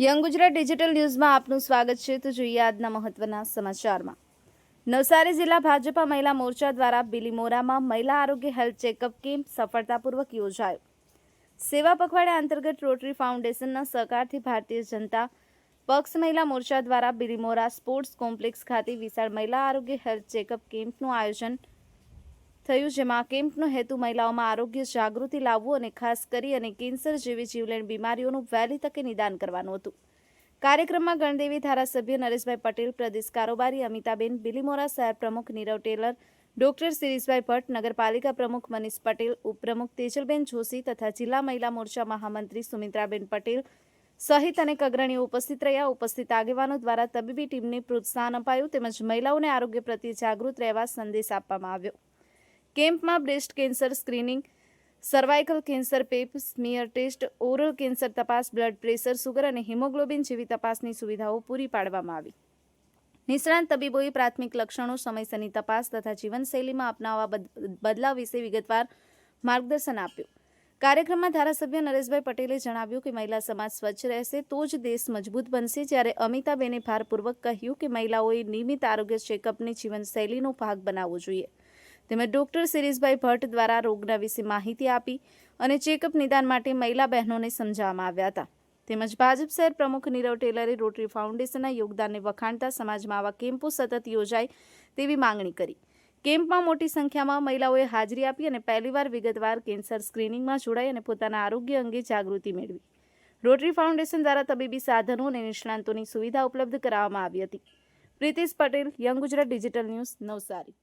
Young Gujarat digital ન્યૂઝમાં આપનું સ્વાગત છે. તો જોઈએ આજના મહત્વના સમાચારમાં. નવસારી જિલ્લા ભાજપા મહિલા મોરચા દ્વારા બિલીમોરામાં મહિલા આરોગ્ય હેલ્થ ચેકઅપ કેમ્પ સફળતાપૂર્વક યોજાયો. સેવા પખવાડિયા અંતર્ગત રોટરી ફાઉન્ડેશનના સહકારથી ભારતીય જનતા પક્ષ મહિલા મોરચા દ્વારા બિલીમોરા સ્પોર્ટ્સ કોમ્પ્લેક્સ ખાતે વિશાળ મહિલા આરોગ્ય હેલ્થ ચેકઅપ કેમ્પનું આયોજન થયું, જેમાં કેમ્પનો હેતુ મહિલાઓમાં આરોગ્ય જાગૃતિ લાવવું અને ખાસ કરી કેન્સર જેવી જીવલેણ બીમારીઓનું વહેલી તકે નિદાન કરવાનું હતું. કાર્યક્રમમાં ગણદેવી ધારાસભ્ય નરેશભાઈ પટેલ, પ્રદેશ કારોબારી અમિતાબેન, બિલીમોરા શહેર પ્રમુખ નીરવ ટેલર, ડોક્ટર શિરીષભાઈ ભટ્ટ, નગરપાલિકા પ્રમુખ મનીષ પટેલ, ઉપપ્રમુખ તેજલબેન જોશી તથા જિલ્લા મહિલા મોરચા મહામંત્રી સુમિત્રાબેન પટેલ સહિત અનેક અગ્રણીઓ ઉપસ્થિત રહ્યા. ઉપસ્થિત આગેવાનો દ્વારા તબીબી ટીમને પ્રોત્સાહન અપાયું તેમજ મહિલાઓને આરોગ્ય પ્રત્યે જાગૃત રહેવા સંદેશ આપવામાં આવ્યો. કેમ્પમાં breast cancer screening, cervical cancer pap smear test, oral cancer તપાસ, બ્લડ પ્રેશર, સુગર અને હિમોગ્લોબિન જેવી તપાસની સુવિધાઓ પૂરી પાડવામાં આવી. નિષ્ણાંત તબીબોએ પ્રાથમિક લક્ષણો, સમયસરની તપાસ તથા જીવનશૈલીમાં અપનાવવા બદલાવ વિશે વિગતવાર માર્ગદર્શન આપ્યું. કાર્યક્રમમાં ધારાસભ્ય નરેશભાઈ પટેલે જણાવ્યું કે મહિલા સમાજ સ્વચ્છ રહેશે તો જ દેશ મજબૂત બનશે. જ્યારે અમિતાબેને ભારપૂર્વક કહ્યું કે મહિલાઓએ નિયમિત આરોગ્ય ચેકઅપને જીવનશૈલીનો ભાગ બનાવવો જોઈએ. તેમજ ડોક્ટર શિરીષભાઈ ભટ્ટ દ્વારા રોગના વિશે માહિતી આપી અને ચેકઅપ નિદાન માટે મહિલા બહેનોને સમજાવવામાં આવ્યા હતા. તેમજ ભાજપ શહેર પ્રમુખ નીરવ ટેલરે રોટરી ફાઉન્ડેશનના યોગદાનને વખાણતા સમાજમાં આવા કેમ્પો સતત યોજાય તેવી માંગણી કરી. કેમ્પમાં મોટી સંખ્યામાં મહિલાઓએ હાજરી આપી અને પહેલીવાર વિગતવાર કેન્સર સ્ક્રીનિંગમાં જોડાઈ અને પોતાના આરોગ્ય અંગે જાગૃતિ મેળવી. રોટરી ફાઉન્ડેશન દ્વારા તબીબી સાધનો અને નિષ્ણાંતોની સુવિધા ઉપલબ્ધ કરાવવામાં આવી હતી. Pritish Patel, young Gujarat digital news, Navsari.